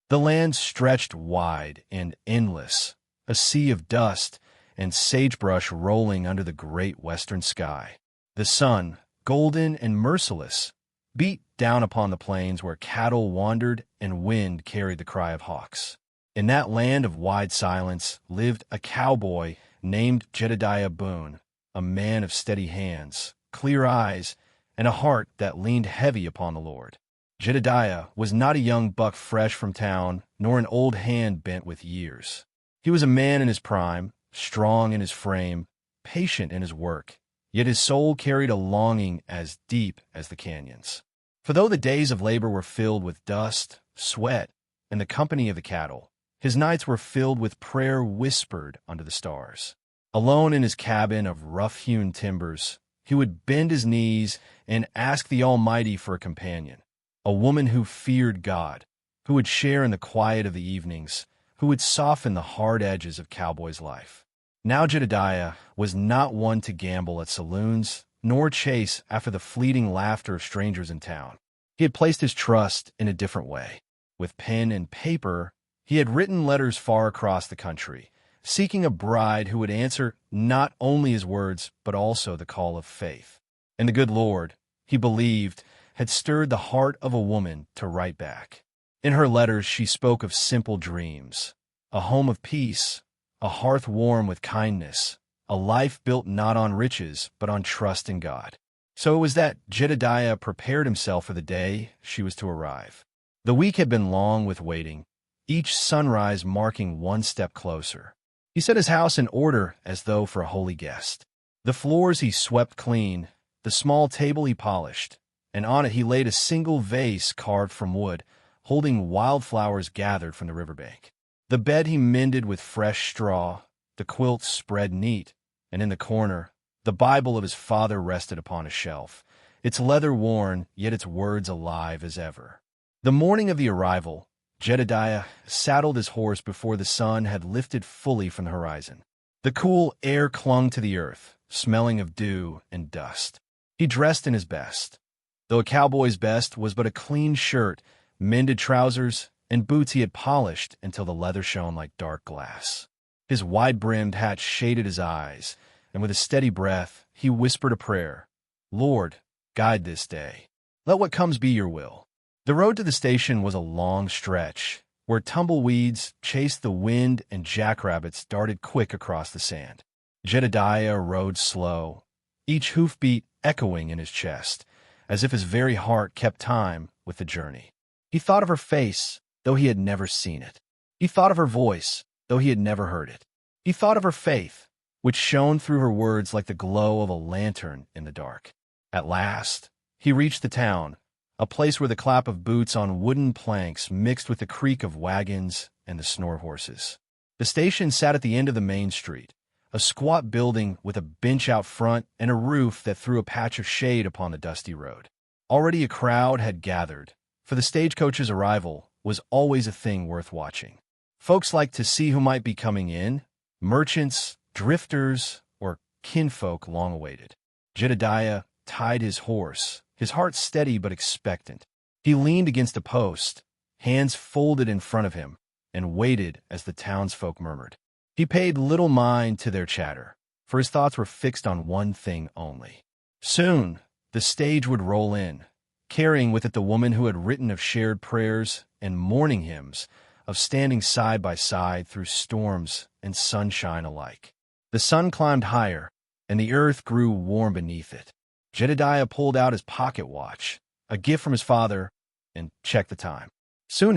The land stretched wide and endless, a sea of dust and sagebrush rolling under the great western sky. The sun, golden and merciless, beat down upon the plains where cattle wandered and wind carried the cry of hawks. In that land of wide silence lived a cowboy named Jedediah Boone, a man of steady hands, clear eyes, and a heart that leaned heavy upon the Lord. Jedediah was not a young buck fresh from town, nor an old hand bent with years. He was a man in his prime, strong in his frame, patient in his work, yet his soul carried a longing as deep as the canyons. For though the days of labor were filled with dust, sweat, and the company of the cattle, his nights were filled with prayer whispered under the stars. Alone in his cabin of rough-hewn timbers, he would bend his knees and ask the Almighty for a companion, a woman who feared God, who would share in the quiet of the evenings, who would soften the hard edges of cowboy's life. Now Jedediah was not one to gamble at saloons, nor chase after the fleeting laughter of strangers in town. He had placed his trust in a different way. With pen and paper, he had written letters far across the country, seeking a bride who would answer not only his words, but also the call of faith. And the good Lord, he believed, had stirred the heart of a woman to write back. In her letters she spoke of simple dreams, a home of peace, a hearth warm with kindness, a life built not on riches, but on trust in God. So it was that Jedediah prepared himself for the day she was to arrive. The week had been long with waiting, each sunrise marking one step closer. He set his house in order as though for a holy guest. The floors he swept clean, the small table he polished, and on it he laid a single vase carved from wood, holding wildflowers gathered from the riverbank. The bed he mended with fresh straw, the quilt spread neat, and in the corner, the Bible of his father rested upon a shelf, its leather worn, yet its words alive as ever. The morning of the arrival, Jedediah saddled his horse before the sun had lifted fully from the horizon. The cool air clung to the earth, smelling of dew and dust. He dressed in his best, though a cowboy's best was but a clean shirt, mended trousers, and boots he had polished until the leather shone like dark glass. His wide-brimmed hat shaded his eyes, and with a steady breath he whispered a prayer. Lord, guide this day. Let what comes be your will. The road to the station was a long stretch, where tumbleweeds chased the wind and jackrabbits darted quick across the sand. Jedediah rode slow, each hoofbeat echoing in his chest, as if his very heart kept time with the journey. He thought of her face, though he had never seen it. He thought of her voice, though he had never heard it. He thought of her faith, which shone through her words like the glow of a lantern in the dark. At last, he reached the town, a place where the clap of boots on wooden planks mixed with the creak of wagons and the snore of horses. The station sat at the end of the main street, a squat building with a bench out front and a roof that threw a patch of shade upon the dusty road. Already a crowd had gathered, for the stagecoach's arrival was always a thing worth watching. Folks liked to see who might be coming in, merchants, drifters, or kinfolk long awaited. Jedediah tied his horse, his heart steady but expectant. He leaned against a post, hands folded in front of him, and waited as the townsfolk murmured. He paid little mind to their chatter, for his thoughts were fixed on one thing only. Soon, the stage would roll in, carrying with it the woman who had written of shared prayers and morning hymns, of standing side by side through storms and sunshine alike. The sun climbed higher, and the earth grew warm beneath it. Jedediah pulled out his pocket watch, a gift from his father, and checked the time. Soon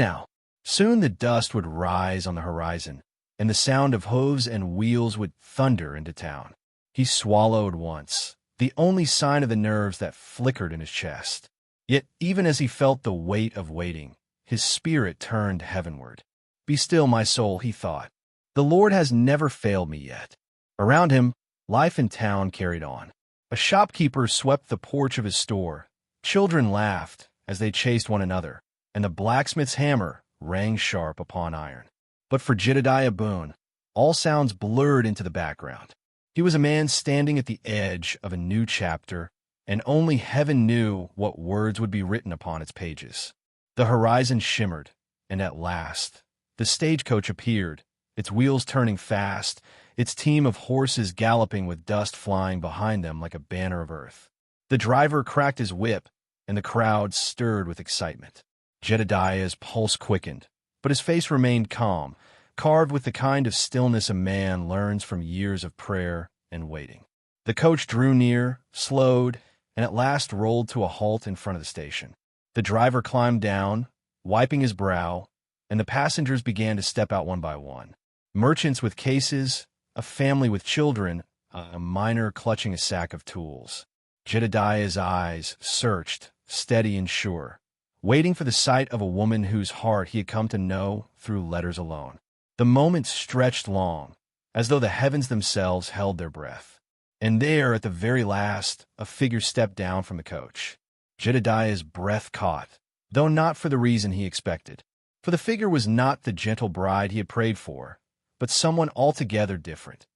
the dust would rise on the horizon, and the sound of hooves and wheels would thunder into town. He swallowed once, the only sign of the nerves that flickered in his chest. Yet even as he felt the weight of waiting, his spirit turned heavenward. Be still, my soul, he thought. The Lord has never failed me yet. Around him, life in town carried on. A shopkeeper swept the porch of his store. Children laughed as they chased one another, and the blacksmith's hammer rang sharp upon iron. But for Jedediah Boone, all sounds blurred into the background. He was a man standing at the edge of a new chapter, and only heaven knew what words would be written upon its pages. The horizon shimmered, And at last, the stagecoach appeared, its wheels turning fast, its team of horses galloping with dust flying behind them like a banner of earth. The driver cracked his whip, and the crowd stirred with excitement. Jedediah's pulse quickened, but his face remained calm, carved with the kind of stillness a man learns from years of prayer and waiting. The coach drew near, slowed, and at last rolled to a halt in front of the station. The driver climbed down, wiping his brow, and the passengers began to step out one by one. Merchants with cases, a family with children, a miner clutching a sack of tools. Jedediah's eyes searched, steady and sure, waiting for the sight of a woman whose heart he had come to know through letters alone. The moment stretched long, as though the heavens themselves held their breath. And there, at the very last, a figure stepped down from the coach. Jedediah's breath caught, though not for the reason he expected. For the figure was not the gentle bride he had prayed for, but someone altogether different.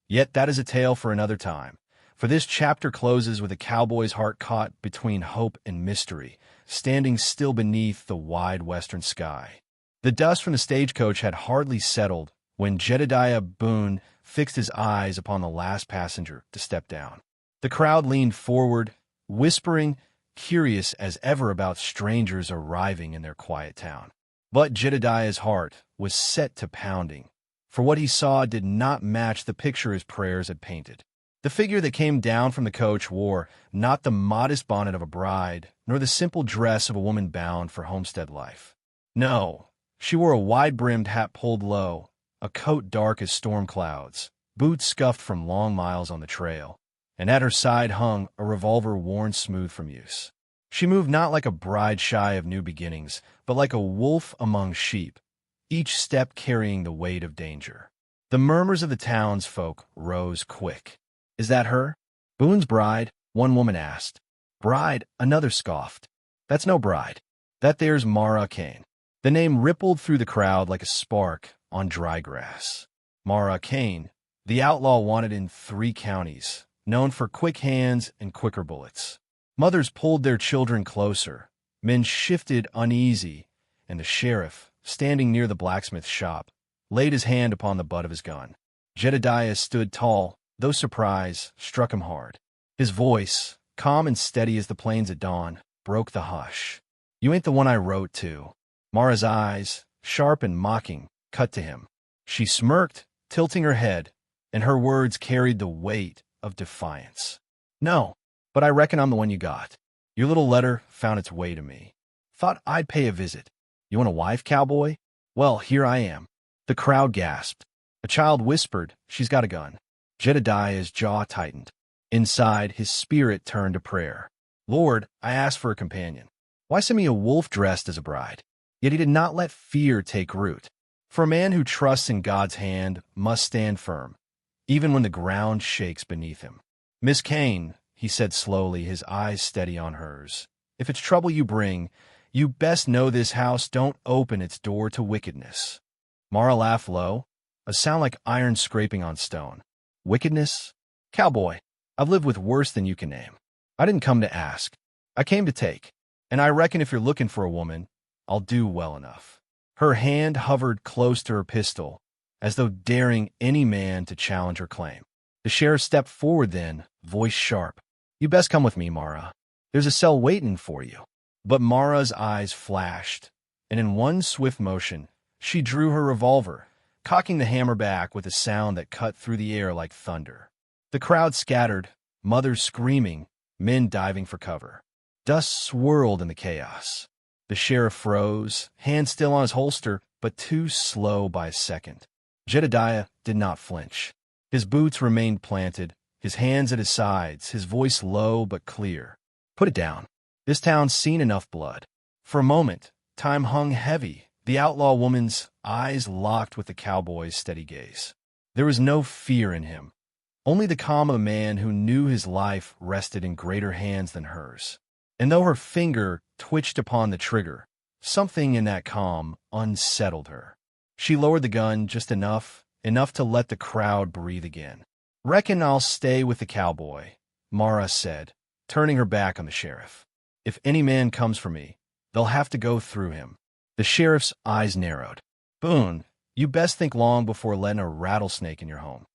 Yet that is a tale for another time, for this chapter closes with a cowboy's heart caught between hope and mystery, standing still beneath the wide western sky. The dust from the stagecoach had hardly settled when Jedediah Boone fixed his eyes upon the last passenger to step down. The crowd leaned forward, whispering, curious as ever about strangers arriving in their quiet town. But Jedediah's heart was set to pounding, for what he saw did not match the picture his prayers had painted. The figure that came down from the coach wore not the modest bonnet of a bride, nor the simple dress of a woman bound for homestead life. No, she wore a wide-brimmed hat pulled low, a coat dark as storm clouds, boots scuffed from long miles on the trail, and at her side hung a revolver worn smooth from use. She moved not like a bride shy of new beginnings, but like a wolf among sheep, each step carrying the weight of danger. The murmurs of the townsfolk rose quick. "Is that her? Boone's bride?" one woman asked. "Bride," another scoffed. "That's no bride. That there's Mara Kane." The name rippled through the crowd like a spark on dry grass. Mara Kane, the outlaw wanted in 3 counties, known for quick hands and quicker bullets. Mothers pulled their children closer, men shifted uneasy, and the sheriff, standing near the blacksmith's shop, laid his hand upon the butt of his gun. Jedediah stood tall, though surprise struck him hard. His voice, calm and steady as the plains at dawn, broke the hush. "You ain't the one I wrote to." Mara's eyes, sharp and mocking, cut to him. She smirked, tilting her head, and her words carried the weight of defiance. "No, but I reckon I'm the one you got. Your little letter found its way to me. Thought I'd pay a visit. You want a wife, cowboy? Well, here I am." The crowd gasped. A child whispered, "She's got a gun." Jedediah's jaw tightened. Inside, his spirit turned to prayer. "Lord, I asked for a companion. Why send me a wolf dressed as a bride?" Yet he did not let fear take root. For a man who trusts in God's hand must stand firm, even when the ground shakes beneath him. "Miss Kane," he said slowly, his eyes steady on hers, "if it's trouble you bring, you best know this house don't open its door to wickedness." Mara laughed low, a sound like iron scraping on stone. "Wickedness? Cowboy, I've lived with worse than you can name. I didn't come to ask. I came to take. And I reckon if you're looking for a woman, I'll do well enough." Her hand hovered close to her pistol, as though daring any man to challenge her claim. The sheriff stepped forward then, voice sharp. "You best come with me, Mara. There's a cell waiting for you." But Mara's eyes flashed, and in one swift motion, she drew her revolver, cocking the hammer back with a sound that cut through the air like thunder. The crowd scattered, mothers screaming, men diving for cover. Dust swirled in the chaos. The sheriff froze, hand still on his holster, but too slow by a second. Jedediah did not flinch. His boots remained planted, his hands at his sides, his voice low but clear. "Put it down. This town's seen enough blood." For a moment, time hung heavy, the outlaw woman's eyes locked with the cowboy's steady gaze. There was no fear in him, only the calm of a man who knew his life rested in greater hands than hers. And though her finger twitched upon the trigger, something in that calm unsettled her. She lowered the gun just enough to let the crowd breathe again. "Reckon I'll stay with the cowboy," Mara said, turning her back on the sheriff. "If any man comes for me, they'll have to go through him." The sheriff's eyes narrowed. Boone, you best think long before letting a rattlesnake in your home.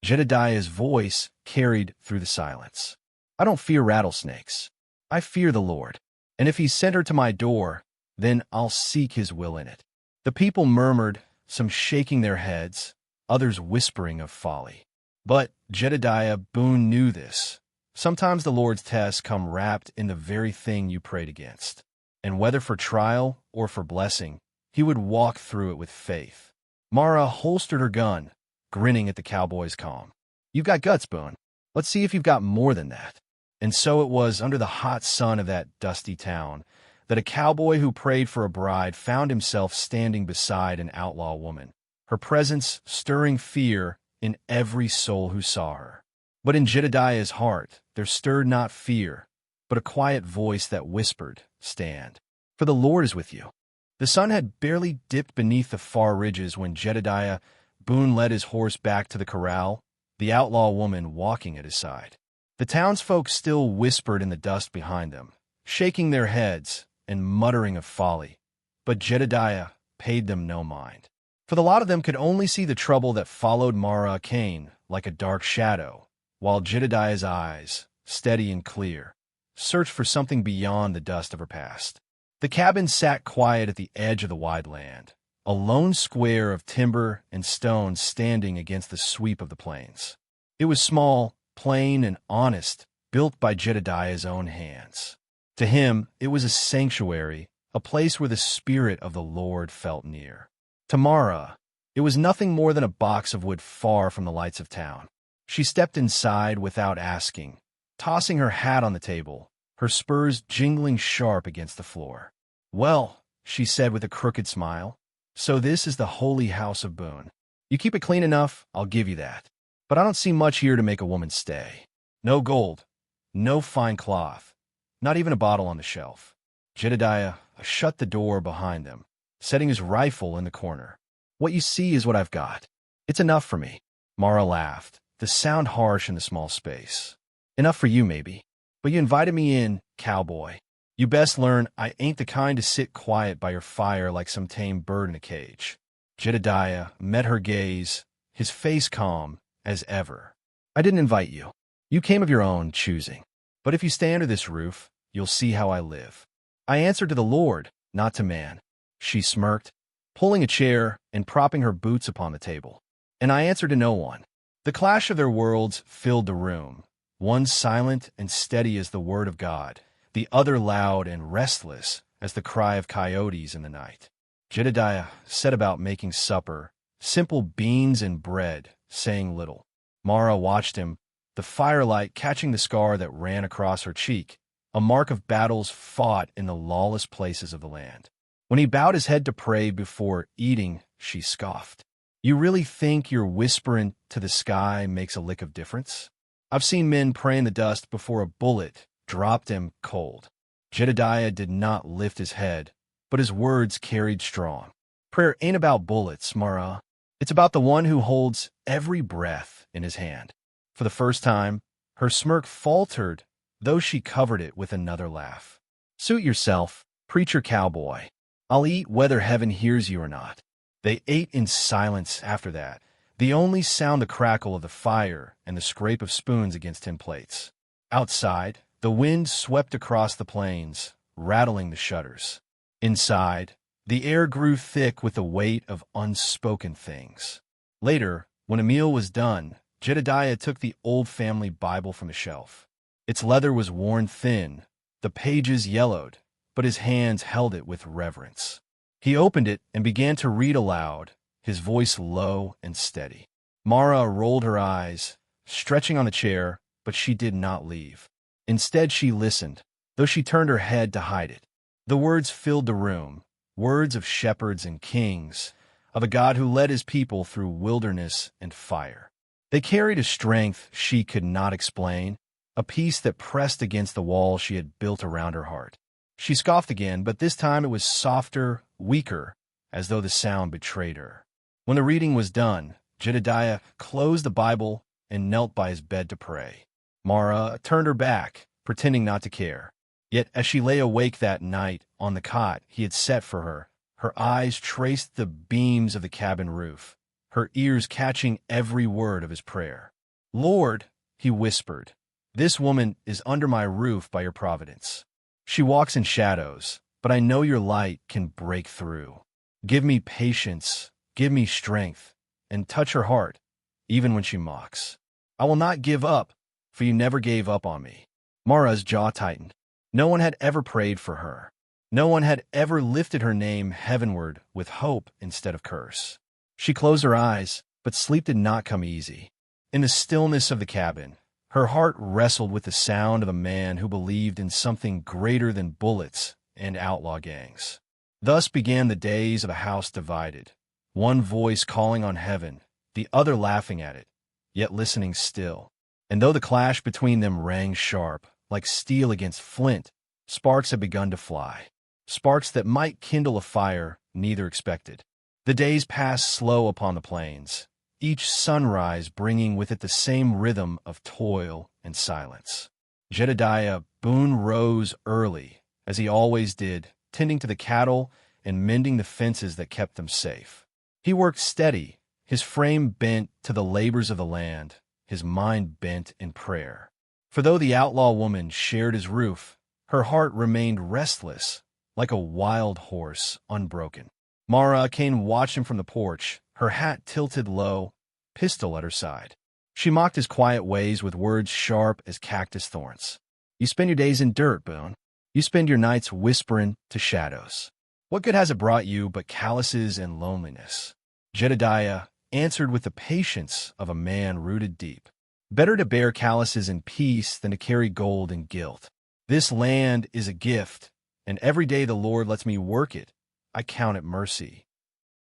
Jedediah's voice carried through the silence. I don't fear rattlesnakes. I fear the Lord. And if he sent her to my door, then I'll seek his will in it. The people murmured, some shaking their heads, others whispering of folly. But Jedediah Boone knew this. Sometimes the Lord's tests come wrapped in the very thing you prayed against. And whether for trial or for blessing, he would walk through it with faith. Mara holstered her gun, grinning at the cowboy's calm. You've got guts, Boone. Let's see if you've got more than that. And so it was under the hot sun of that dusty town that a cowboy who prayed for a bride found himself standing beside an outlaw woman, her presence stirring fear in every soul who saw her. But in Jedediah's heart there stirred not fear, but a quiet voice that whispered, Stand, for the Lord is with you. The sun had barely dipped beneath the far ridges when Jedediah Boone led his horse back to the corral, the outlaw woman walking at his side. The townsfolk still whispered in the dust behind them, shaking their heads and muttering of folly, but Jedediah paid them no mind. For the lot of them could only see the trouble that followed Mara Cain like a dark shadow, while Jedediah's eyes, steady and clear, searched for something beyond the dust of her past. The cabin sat quiet at the edge of the wide land, a lone square of timber and stone standing against the sweep of the plains. It was small, plain, and honest, built by Jedediah's own hands. To him, it was a sanctuary, a place where the Spirit of the Lord felt near. To Mara, it was nothing more than a box of wood far from the lights of town. She stepped inside without asking, tossing her hat on the table, her spurs jingling sharp against the floor. Well, she said with a crooked smile, so this is the holy house of Boone. You keep it clean enough, I'll give you that. But I don't see much here to make a woman stay. No gold, no fine cloth, not even a bottle on the shelf. Jedediah shut the door behind them, setting his rifle in the corner. What you see is what I've got. It's enough for me. Mara laughed, the sound harsh in the small space. Enough for you, maybe. But you invited me in, cowboy. You best learn I ain't the kind to sit quiet by your fire like some tame bird in a cage. Jedediah met her gaze, his face calm as ever. I didn't invite you. You came of your own choosing. But if you stay under this roof, you'll see how I live. I answer to the Lord, not to man. She smirked, pulling a chair and propping her boots upon the table. And I answer to no one. The clash of their worlds filled the room, one silent and steady as the word of God, the other loud and restless as the cry of coyotes in the night. Jedediah set about making supper, simple beans and bread, saying little. Mara watched him, the firelight catching the scar that ran across her cheek, a mark of battles fought in the lawless places of the land. When he bowed his head to pray before eating, she scoffed. You really think your whispering to the sky makes a lick of difference? I've seen men pray in the dust before a bullet dropped him cold. Jedediah did not lift his head, but his words carried strong. Prayer ain't about bullets, Mara. It's about the one who holds every breath in his hand. For the first time, her smirk faltered, though she covered it with another laugh. Suit yourself, preacher cowboy. I'll eat whether heaven hears you or not. They ate in silence after that, the only sound the crackle of the fire and the scrape of spoons against tin plates. Outside, the wind swept across the plains, rattling the shutters. Inside, the air grew thick with the weight of unspoken things. Later, when a meal was done, Jedediah took the old family Bible from the shelf. Its leather was worn thin, the pages yellowed, but his hands held it with reverence. He opened it and began to read aloud, his voice low and steady. Mara rolled her eyes, stretching on the chair, but she did not leave. Instead, she listened, though she turned her head to hide it. The words filled the room, words of shepherds and kings, of a God who led his people through wilderness and fire. They carried a strength she could not explain, a peace that pressed against the wall she had built around her heart. She scoffed again, but this time it was softer, weaker, as though the sound betrayed her. When the reading was done, Jedediah closed the Bible and knelt by his bed to pray. Mara turned her back, pretending not to care. Yet as she lay awake that night on the cot he had set for her, Her eyes traced the beams of the cabin roof, her ears catching every word of his prayer. "Lord," he whispered, "this woman is under my roof by your providence. She walks in shadows, but I know your light can break through. Give me patience, give me strength, and touch her heart, even when she mocks. I will not give up, for you never gave up on me." Mara's jaw tightened. No one had ever prayed for her. No one had ever lifted her name heavenward with hope instead of curse. She closed her eyes, but sleep did not come easy. In the stillness of the cabin, her heart wrestled with the sound of a man who believed in something greater than bullets and outlaw gangs. Thus began the days of a house divided, one voice calling on heaven, the other laughing at it, yet listening still. And though the clash between them rang sharp, like steel against flint, sparks had begun to fly. Sparks that might kindle a fire neither expected. The days passed slow upon the plains, each sunrise bringing with it the same rhythm of toil and silence. Jedediah Boone rose early, as he always did, tending to the cattle and mending the fences that kept them safe. He worked steady, his frame bent to the labors of the land, his mind bent in prayer. For though the outlaw woman shared his roof, her heart remained restless, like a wild horse, unbroken. Mara Kane watched him from the porch, her hat tilted low, pistol at her side. She mocked his quiet ways with words sharp as cactus thorns. "You spend your days in dirt, Boone. You spend your nights whispering to shadows. What good has it brought you but calluses and loneliness?" Jedediah answered with the patience of a man rooted deep. "Better to bear calluses in peace than to carry gold in guilt. This land is a gift, and every day the Lord lets me work it, I count it mercy."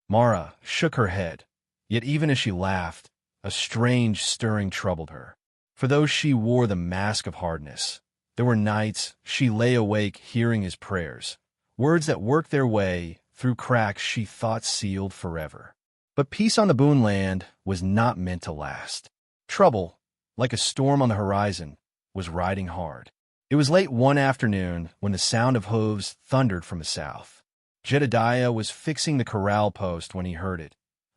Mara shook her head, yet even as she laughed, a strange stirring troubled her. For though she wore the mask of hardness, there were nights she lay awake hearing his prayers, words that worked their way through cracks she thought sealed forever. But peace on the Boone land was not meant to last. Trouble, like a storm on the horizon, was riding hard. It was late one afternoon when the sound of hooves thundered from the south. Jedediah was fixing the corral post when he heard it.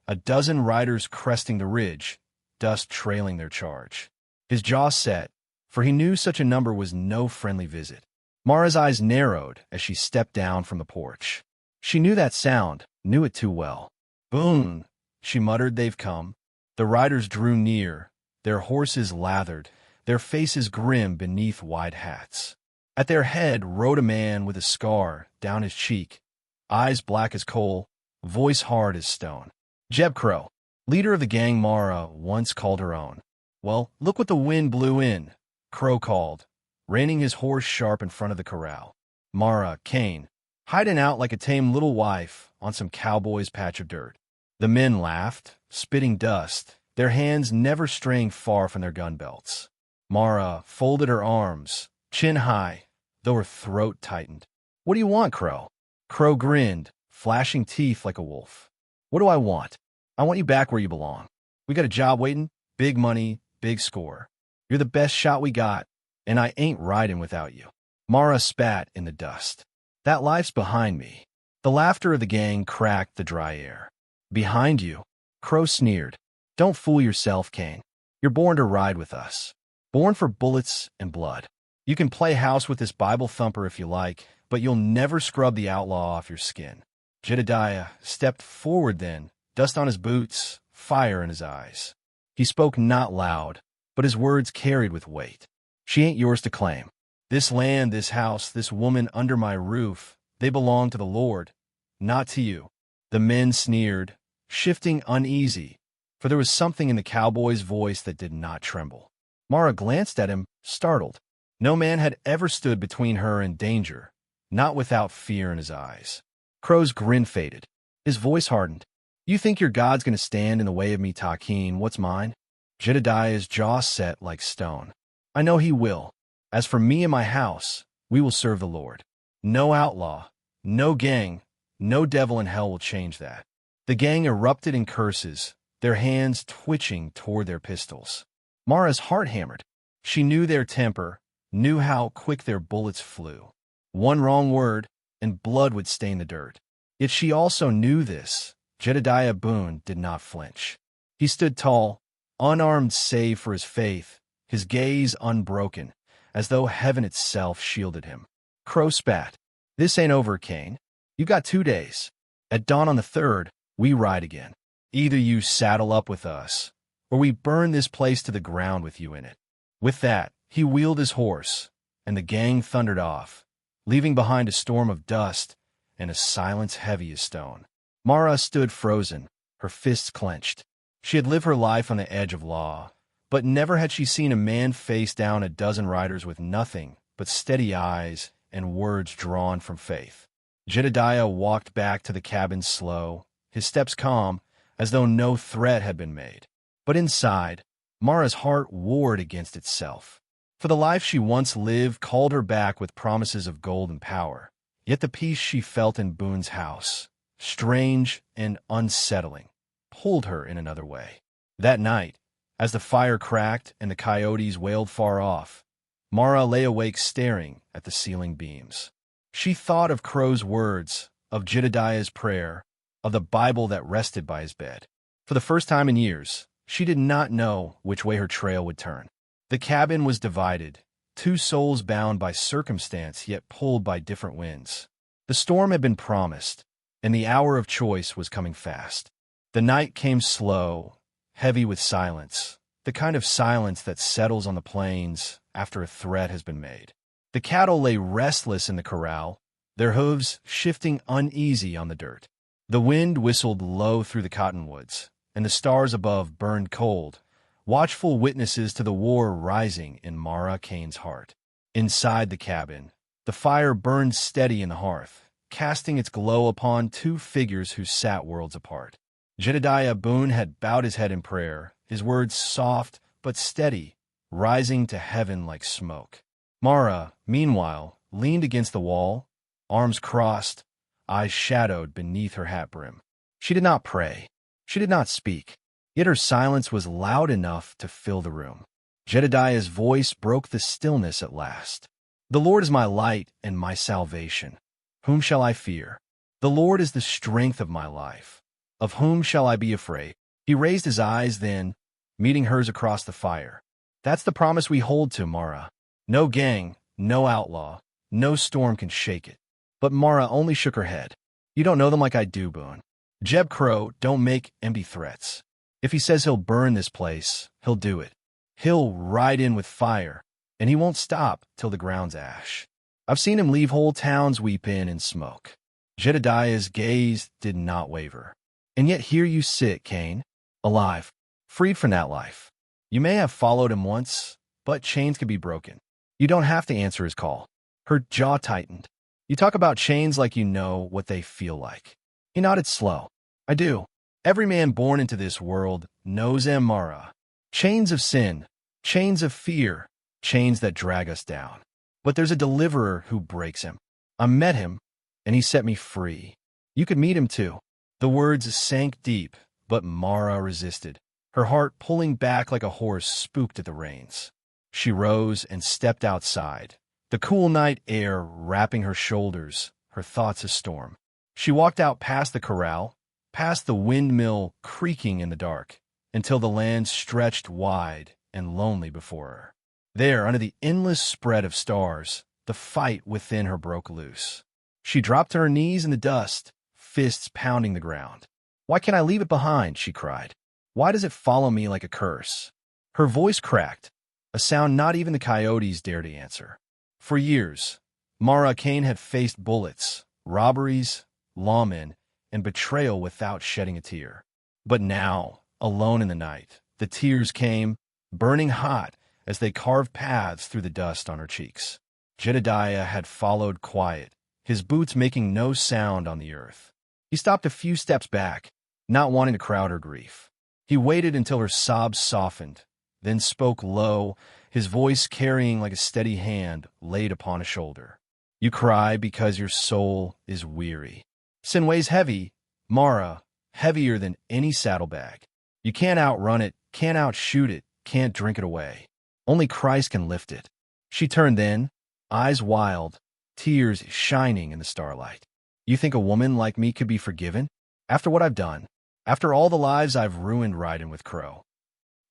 A dozen riders cresting the ridge, dust trailing their charge. His jaw set, for he knew such a number was no friendly visit. Mara's eyes narrowed as she stepped down from the porch. She knew that sound, knew it too well. "Boone," she muttered, "they've come." The riders drew near, their horses lathered, their faces grim beneath wide hats. At their head rode a man with a scar down his cheek, eyes black as coal, voice hard as stone. Jeb Crow, leader of the gang Mara once called her own. "Well, look what the wind blew in," Crow called, reining his horse sharp in front of the corral. Mara Kane, hiding out like a tame little wife on some cowboy's patch of dirt. The men laughed, spitting dust, their hands never straying far from their gun belts. Mara folded her arms, chin high, though her throat tightened. "What do you want, Crow?" Crow grinned, flashing teeth like a wolf. "What do I want? I want you back where you belong. We got a job waiting, big money, big score. You're the best shot we got, and I ain't riding without you." Mara spat in the dust. "That life's behind me." The laughter of the gang cracked the dry air. "Behind you?" Crow sneered. "Don't fool yourself, Kane. You're born to ride with us. Born for bullets and blood. You can play house with this Bible thumper if you like, but you'll never scrub the outlaw off your skin." Jedediah stepped forward then, dust on his boots, fire in his eyes. He spoke not loud, but his words carried with weight. "She ain't yours to claim. This land, this house, this woman under my roof, they belong to the Lord, not to you." The men sneered, shifting uneasy, for there was something in the cowboy's voice that did not tremble. Mara glanced at him, startled. No man had ever stood between her and danger, not without fear in his eyes. Crow's grin faded. His voice hardened. "You think your God's going to stand in the way of me talking what's mine?" Jedediah's jaw set like stone. "I know he will. As for me and my house, we will serve the Lord. No outlaw, no gang, no devil in hell will change that." The gang erupted in curses, their hands twitching toward their pistols. Mara's heart hammered. She knew their temper, knew how quick their bullets flew. One wrong word, and blood would stain the dirt. Yet she also knew this. Jedediah Boone did not flinch. He stood tall, unarmed save for his faith, his gaze unbroken, as though heaven itself shielded him. Crow spat. "This ain't over, Cain. You got 2 days. At dawn on the 3rd, we ride again. Either you saddle up with us, or we burn this place to the ground with you in it." With that, he wheeled his horse, and the gang thundered off, leaving behind a storm of dust and a silence heavy as stone. Mara stood frozen, her fists clenched. She had lived her life on the edge of law, but never had she seen a man face down a dozen riders with nothing but steady eyes and words drawn from faith. Jedediah walked back to the cabin slow, his steps calm, as though no threat had been made. But inside, Mara's heart warred against itself. For the life she once lived called her back with promises of gold and power. Yet the peace she felt in Boone's house, strange and unsettling, pulled her in another way. That night, as the fire cracked and the coyotes wailed far off, Mara lay awake staring at the ceiling beams. She thought of Crow's words, of Jedediah's prayer, of the Bible that rested by his bed. For the first time in years, she did not know which way her trail would turn. The cabin was divided, 2 souls bound by circumstance yet pulled by different winds. The storm had been promised, and the hour of choice was coming fast. The night came slow, heavy with silence, the kind of silence that settles on the plains after a threat has been made. The cattle lay restless in the corral, their hooves shifting uneasy on the dirt. The wind whistled low through the cottonwoods, and the stars above burned cold, watchful witnesses to the war rising in Mara Cain's heart. Inside the cabin, the fire burned steady in the hearth, casting its glow upon 2 figures who sat worlds apart. Jedediah Boone had bowed his head in prayer, his words soft but steady, rising to heaven like smoke. Mara, meanwhile, leaned against the wall, arms crossed, eyes shadowed beneath her hat brim. She did not pray. She did not speak. Yet her silence was loud enough to fill the room. Jedediah's voice broke the stillness at last. "The Lord is my light and my salvation. Whom shall I fear? The Lord is the strength of my life. Of whom shall I be afraid?" He raised his eyes then, meeting hers across the fire. "That's the promise we hold to, Mara. No gang, no outlaw, no storm can shake it." But Mara only shook her head. "You don't know them like I do, Boone. Jeb Crow don't make empty threats. If he says he'll burn this place, he'll do it. He'll ride in with fire, and he won't stop till the ground's ash. I've seen him leave whole towns weep in smoke." Jedediah's gaze did not waver. "And yet here you sit, Cain, alive, freed from that life. You may have followed him once, but chains can be broken. You don't have to answer his call." Her jaw tightened. "You talk about chains like you know what they feel like." He nodded slow. "I do. Every man born into this world knows them, Mara. Chains of sin, chains of fear, chains that drag us down. But there's a deliverer who breaks him. I met him, and he set me free. You could meet him too." The words sank deep, but Mara resisted, her heart pulling back like a horse spooked at the reins. She rose and stepped outside, the cool night air wrapping her shoulders, her thoughts a storm. She walked out past the corral, past the windmill creaking in the dark, until the land stretched wide and lonely before her. There, under the endless spread of stars, the fight within her broke loose. She dropped to her knees in the dust, fists pounding the ground. "Why can't I leave it behind?" she cried. "Why does it follow me like a curse?" Her voice cracked, a sound not even the coyotes dared to answer. For years, Mara Cain had faced bullets, robberies, lawmen, and betrayal without shedding a tear. But now, alone in the night, the tears came, burning hot as they carved paths through the dust on her cheeks. Jedediah had followed quiet, his boots making no sound on the earth. He stopped a few steps back, not wanting to crowd her grief. He waited until her sobs softened, then spoke low, his voice carrying like a steady hand laid upon a shoulder. "You cry because your soul is weary. Sin weighs heavy, Mara, heavier than any saddlebag. You can't outrun it, can't outshoot it, can't drink it away. Only Christ can lift it." She turned then, eyes wild, tears shining in the starlight. You think a woman like me could be forgiven? After what I've done? After all the lives I've ruined riding with Crow?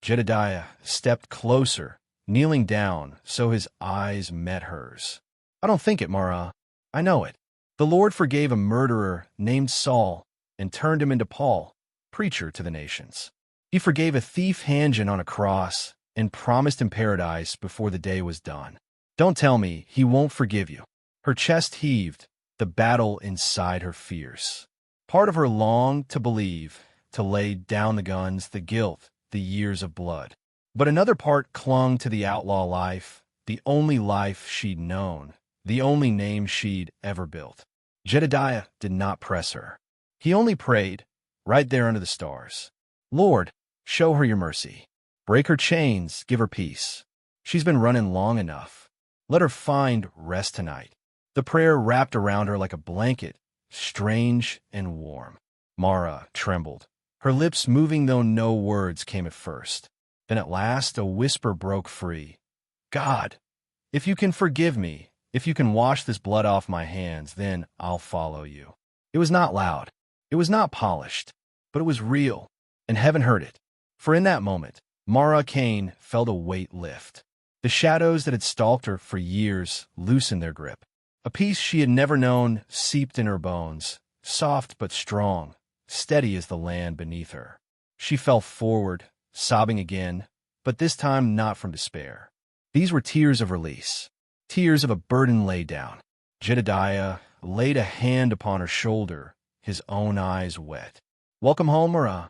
Jedediah stepped closer, kneeling down so his eyes met hers. I don't think it, Mara. I know it. The Lord forgave a murderer named Saul and turned him into Paul, preacher to the nations. He forgave a thief hanging on a cross and promised him paradise before the day was done. Don't tell me he won't forgive you. Her chest heaved, the battle inside her fierce. Part of her longed to believe, to lay down the guns, the guilt, the years of blood. But another part clung to the outlaw life, the only life she'd known, the only name she'd ever built. Jedediah did not press her. He only prayed, right there under the stars. Lord, show her your mercy. Break her chains, give her peace. She's been running long enough. Let her find rest tonight. The prayer wrapped around her like a blanket, strange and warm. Mara trembled, her lips moving though no words came at first. Then at last a whisper broke free. God, if you can forgive me, if you can wash this blood off my hands, then I'll follow you. It was not loud. It was not polished, but it was real, and heaven heard it. For in that moment, Mara Kane felt a weight lift. The shadows that had stalked her for years loosened their grip. A peace she had never known seeped in her bones, soft but strong, steady as the land beneath her. She fell forward, sobbing again, but this time not from despair. These were tears of release, tears of a burden laid down. Jedediah laid a hand upon her shoulder, his own eyes wet. Welcome home, Mara.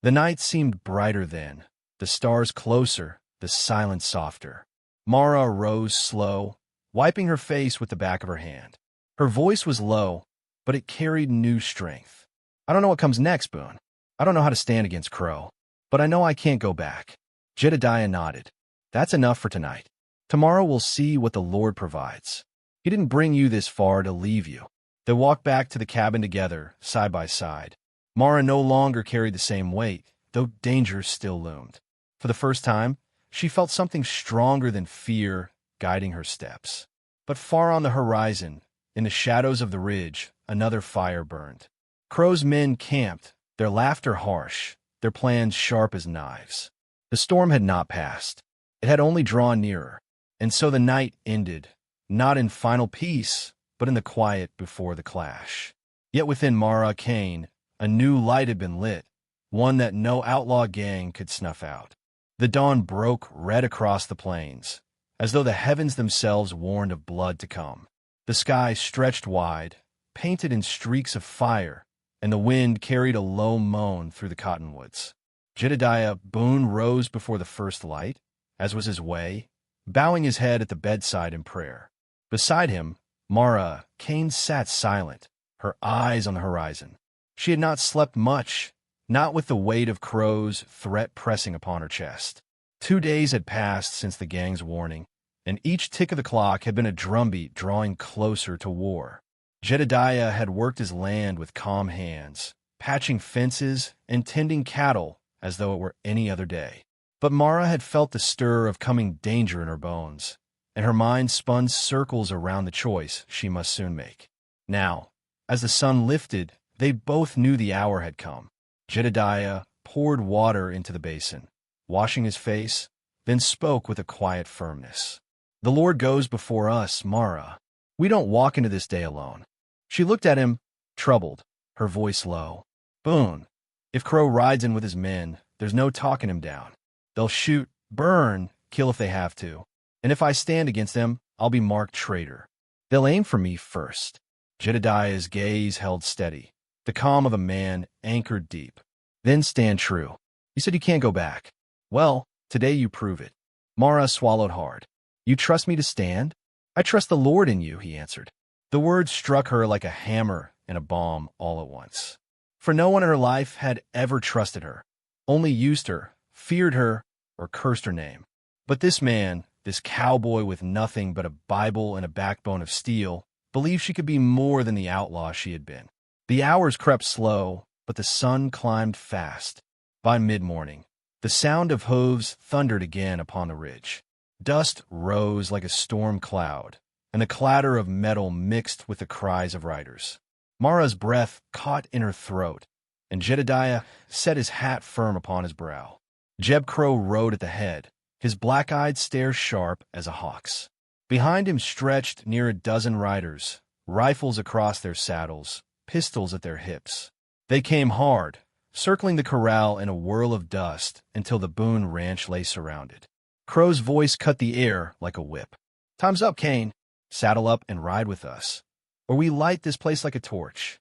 The night seemed brighter then, the stars closer, the silence softer. Mara rose slow, wiping her face with the back of her hand. Her voice was low, but it carried new strength. I don't know what comes next, Boone. I don't know how to stand against Crow, but I know I can't go back. Jedediah nodded. That's enough for tonight. Tomorrow we'll see what the Lord provides. He didn't bring you this far to leave you. They walked back to the cabin together, side by side. Mara no longer carried the same weight, though danger still loomed. For the first time, she felt something stronger than fear guiding her steps. But far on the horizon, in the shadows of the ridge, another fire burned. Crow's men camped, their laughter harsh, their plans sharp as knives. The storm had not passed. It had only drawn nearer. And so the night ended, not in final peace, but in the quiet before the clash. Yet within Mara Kane, a new light had been lit, one that no outlaw gang could snuff out. The dawn broke red across the plains, as though the heavens themselves warned of blood to come. The sky stretched wide, painted in streaks of fire, and the wind carried a low moan through the cottonwoods. Jedediah Boone rose before the first light, as was his way, bowing his head at the bedside in prayer. Beside him, Mara Kane sat silent, her eyes on the horizon. She had not slept much, not with the weight of Crow's threat pressing upon her chest. 2 days had passed since the gang's warning, and each tick of the clock had been a drumbeat drawing closer to war. Jedediah had worked his land with calm hands, patching fences and tending cattle as though it were any other day. But Mara had felt the stir of coming danger in her bones, and her mind spun circles around the choice she must soon make. Now, as the sun lifted, they both knew the hour had come. Jedediah poured water into the basin, washing his face, then spoke with a quiet firmness. The Lord goes before us, Mara. We don't walk into this day alone. She looked at him, troubled, her voice low. Boone, if Crow rides in with his men, there's no talking him down. They'll shoot, burn, kill if they have to. And if I stand against them, I'll be marked traitor. They'll aim for me first. Jedediah's gaze held steady, the calm of a man anchored deep. Then stand true. You said you can't go back. Well, today you prove it. Mara swallowed hard. You trust me to stand? I trust the Lord in you, he answered. The words struck her like a hammer and a bomb all at once. For no one in her life had ever trusted her, only used her, feared her, or cursed her name. But this man, this cowboy with nothing but a Bible and a backbone of steel, believed she could be more than the outlaw she had been. The hours crept slow, but the sun climbed fast. By mid-morning, the sound of hooves thundered again upon the ridge. Dust rose like a storm cloud, and the clatter of metal mixed with the cries of riders. Mara's breath caught in her throat, and Jedediah set his hat firm upon his brow. Jeb Crow rode at the head, his black-eyed stare sharp as a hawk's. Behind him stretched near a dozen riders, rifles across their saddles, pistols at their hips. They came hard, circling the corral in a whirl of dust until the Boone ranch lay surrounded. Crow's voice cut the air like a whip. "Time's up, Kane. Saddle up and ride with us, or we light this place like a torch."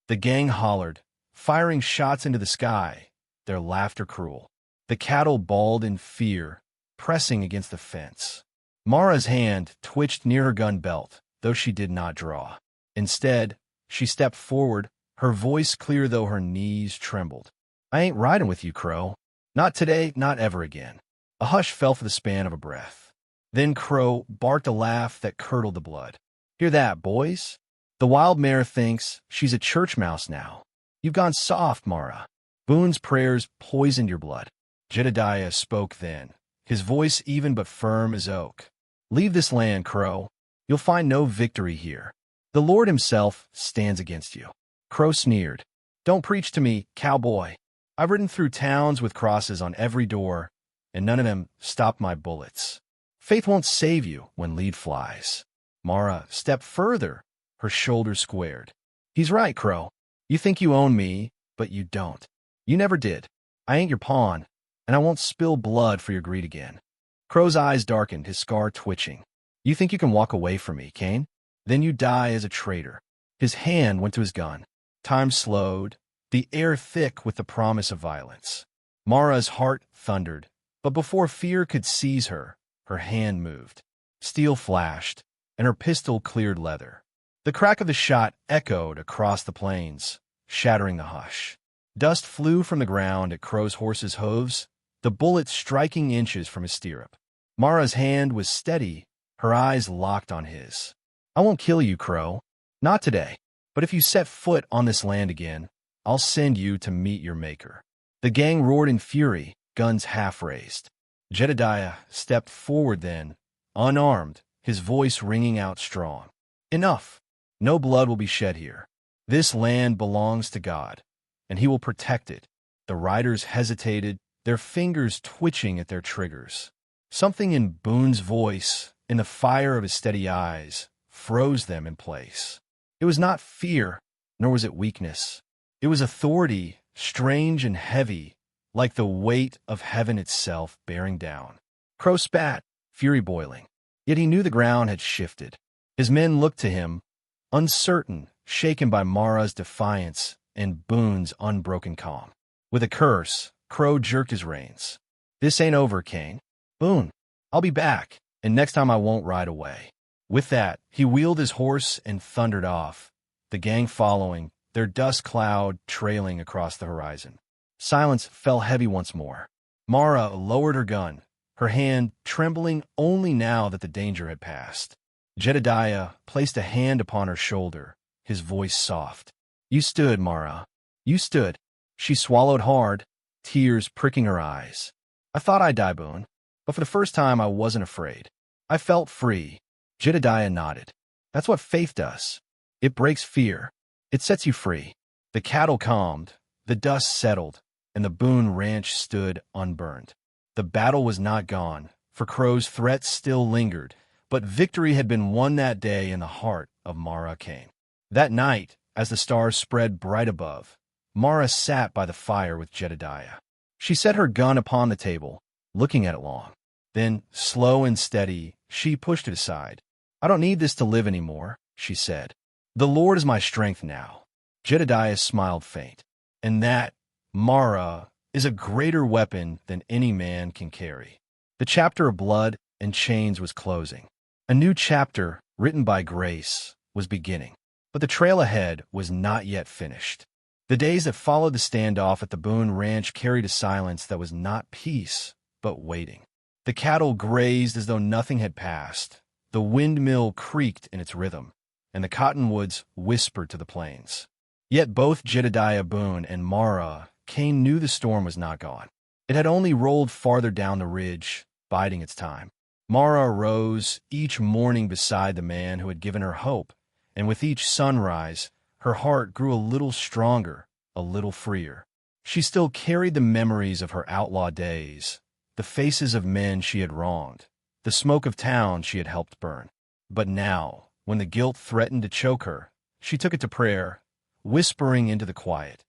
The gang hollered, firing shots into the sky, their laughter cruel. The cattle bawled in fear, pressing against the fence. Mara's hand twitched near her gun belt, though she did not draw. Instead, she stepped forward, her voice clear though her knees trembled. "I ain't riding with you, Crow. Not today, not ever again." A hush fell for the span of a breath. Then Crow barked a laugh that curdled the blood. "Hear that, boys? The wild mare thinks she's a church mouse now. You've gone soft, Mara. Boone's prayers poisoned your blood." Jedediah spoke then, his voice even but firm as oak. "Leave this land, Crow. You'll find no victory here. The Lord himself stands against you." Crow sneered. "Don't preach to me, cowboy. I've ridden through towns with crosses on every door, and none of them stopped my bullets. Faith won't save you when lead flies." Mara stepped further, her shoulders squared. "He's right, Crow. You think you own me, but you don't. You never did. I ain't your pawn, and I won't spill blood for your greed again." Crow's eyes darkened, his scar twitching. "You think you can walk away from me, Kane? Then you die as a traitor." His hand went to his gun. Time slowed, the air thick with the promise of violence. Mara's heart thundered, but before fear could seize her, her hand moved. Steel flashed, and her pistol cleared leather. The crack of the shot echoed across the plains, shattering the hush. Dust flew from the ground at Crow's horse's hooves, the bullet striking inches from his stirrup. Mara's hand was steady, her eyes locked on his. "I won't kill you, Crow. Not today. But if you set foot on this land again, I'll send you to meet your maker." The gang roared in fury, guns half raised. Jedediah stepped forward then, unarmed, his voice ringing out strong. "Enough. No blood will be shed here. This land belongs to God, and he will protect it." The riders hesitated, their fingers twitching at their triggers. Something in Boone's voice, in the fire of his steady eyes, froze them in place. It was not fear, nor was it weakness. It was authority, strange and heavy, like the weight of heaven itself bearing down. Crow spat, fury boiling. Yet he knew the ground had shifted. His men looked to him, uncertain, shaken by Mara's defiance and Boone's unbroken calm. With a curse, Crow jerked his reins. "This ain't over, Kane. Boone, I'll be back, and next time I won't ride away." With that, he wheeled his horse and thundered off, the gang following, their dust cloud trailing across the horizon. Silence fell heavy once more. Mara lowered her gun, her hand trembling only now that the danger had passed. Jedediah placed a hand upon her shoulder, his voice soft. "You stood, Mara. You stood." She swallowed hard, tears pricking her eyes. "I thought I'd die, Boone, but for the first time I wasn't afraid. I felt free." Jedediah nodded. "That's what faith does. It breaks fear. It sets you free." The cattle calmed, the dust settled, and the Boone ranch stood unburned. The battle was not gone, for Crow's threats still lingered, but victory had been won that day in the heart of Mara Kane. That night, as the stars spread bright above, Mara sat by the fire with Jedediah. She set her gun upon the table, looking at it long. Then, slow and steady, she pushed it aside. "I don't need this to live anymore," she said. "The Lord is my strength now." Jedediah smiled faint. "And that, Mara, is a greater weapon than any man can carry." The chapter of blood and chains was closing. A new chapter, written by grace, was beginning. But the trail ahead was not yet finished. The days that followed the standoff at the Boone Ranch carried a silence that was not peace, but waiting. The cattle grazed as though nothing had passed. The windmill creaked in its rhythm, and the cottonwoods whispered to the plains. Yet both Jedediah Boone and Mara Kane knew the storm was not gone. It had only rolled farther down the ridge, biding its time. Mara rose each morning beside the man who had given her hope, and with each sunrise, Her heart grew a little stronger, a little freer. She still carried the memories of her outlaw days, the faces of men she had wronged, the smoke of town she had helped burn. But now, when the guilt threatened to choke her, she took it to prayer, whispering into the quiet,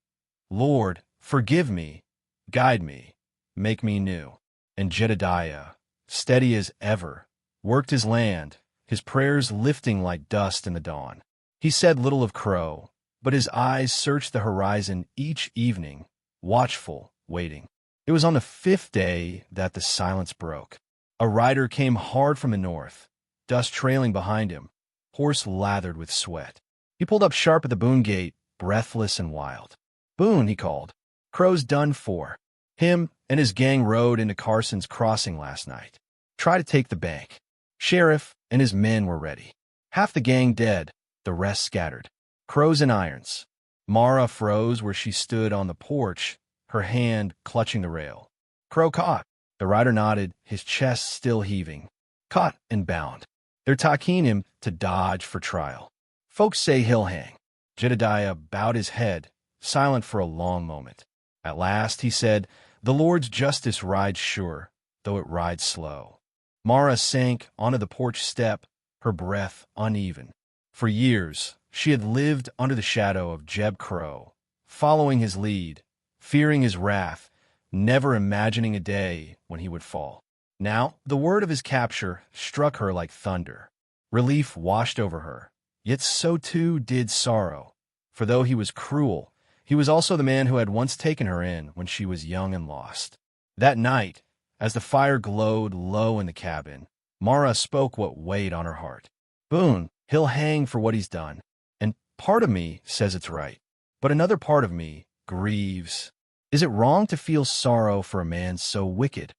"Lord, forgive me, guide me, make me new." And Jedediah, steady as ever, worked his land, his prayers lifting like dust in the dawn. He said little of Crow, but his eyes searched the horizon each evening, watchful, waiting. It was on the 5th day that the silence broke. A rider came hard from the north, dust trailing behind him, horse lathered with sweat. He pulled up sharp at the Boone gate, breathless and wild. "Boone," he called. "Crow's done for. Him and his gang rode into Carson's Crossing last night. Try to take the bank. Sheriff and his men were ready. Half the gang dead, the rest scattered. Crow's in irons." Mara froze where she stood on the porch, her hand clutching the rail. "Crow caught." The rider nodded, his chest still heaving. "Caught and bound. They're taking him to Dodge for trial. Folks say he'll hang." Jedediah bowed his head, silent for a long moment. At last he said, "The Lord's justice rides sure, though it rides slow." Mara sank onto the porch step, her breath uneven. For years, she had lived under the shadow of Jeb Crow, following his lead, fearing his wrath, never imagining a day when he would fall. Now, the word of his capture struck her like thunder. Relief washed over her, yet so too did sorrow. For though he was cruel, he was also the man who had once taken her in when she was young and lost. That night, as the fire glowed low in the cabin, Mara spoke what weighed on her heart. "Boone, he'll hang for what he's done. And part of me says it's right, but another part of me grieves. Is it wrong to feel sorrow for a man so wicked?"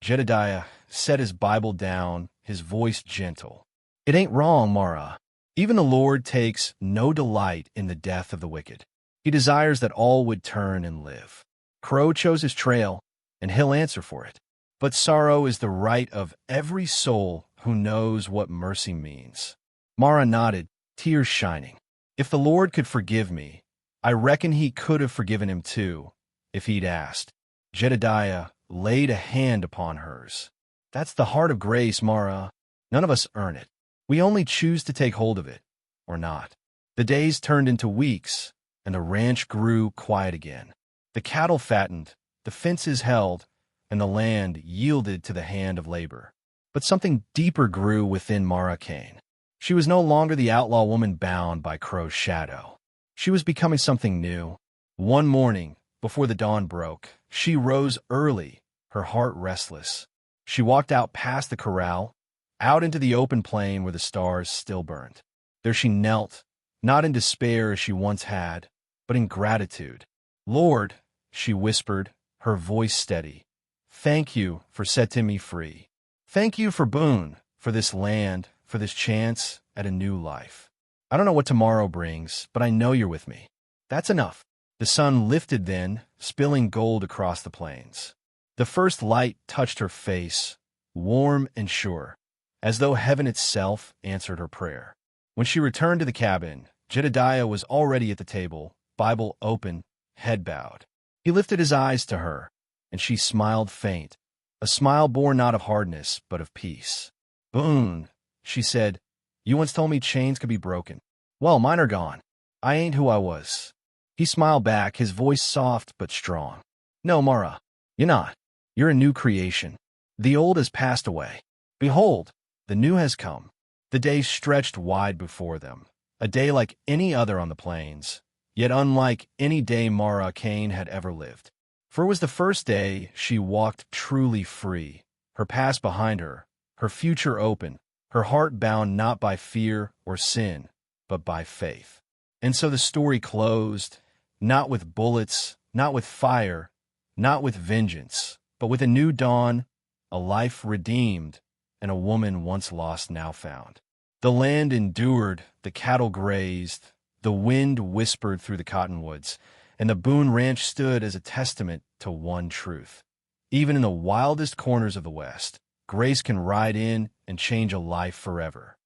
Jedediah set his Bible down, his voice gentle. "It ain't wrong, Mara. Even the Lord takes no delight in the death of the wicked. He desires that all would turn and live. Crow chose his trail, and he'll answer for it. But sorrow is the right of every soul who knows what mercy means." Mara nodded, tears shining. "If the Lord could forgive me, I reckon he could have forgiven him too, if he'd asked." Jedediah laid a hand upon hers. "That's the heart of grace, Mara. None of us earn it. We only choose to take hold of it, or not." The days turned into weeks, and the ranch grew quiet again. The cattle fattened, the fences held, and the land yielded to the hand of labor. But something deeper grew within Mara Kane. She was no longer the outlaw woman bound by Crow's shadow. She was becoming something new. One morning, before the dawn broke, she rose early, her heart restless. She walked out past the corral, out into the open plain where the stars still burned. There she knelt, not in despair as she once had, but in gratitude. "Lord," she whispered, her voice steady, "thank you for setting me free. Thank you for Boone, for this land, for this chance at a new life. I don't know what tomorrow brings, but I know you're with me. That's enough." The sun lifted then, spilling gold across the plains. The first light touched her face, warm and sure, as though heaven itself answered her prayer. When she returned to the cabin, Jedediah was already at the table, Bible open, head bowed. He lifted his eyes to her, and she smiled faint, a smile born not of hardness, but of peace. "Boone," she said, "you once told me chains could be broken. Well, mine are gone. I ain't who I was." He smiled back, his voice soft but strong. "No, Mara, you're not. You're a new creation. The old has passed away. Behold, the new has come." The day stretched wide before them, a day like any other on the plains, yet unlike any day Mara Kane had ever lived. For it was the first day she walked truly free, her past behind her, her future open, her heart bound not by fear or sin, but by faith. And so the story closed, not with bullets, not with fire, not with vengeance, but with a new dawn, a life redeemed, and a woman once lost now found. The land endured, the cattle grazed, the wind whispered through the cottonwoods, and the Boone Ranch stood as a testament to one truth. Even in the wildest corners of the West, grace can ride in and change a life forever.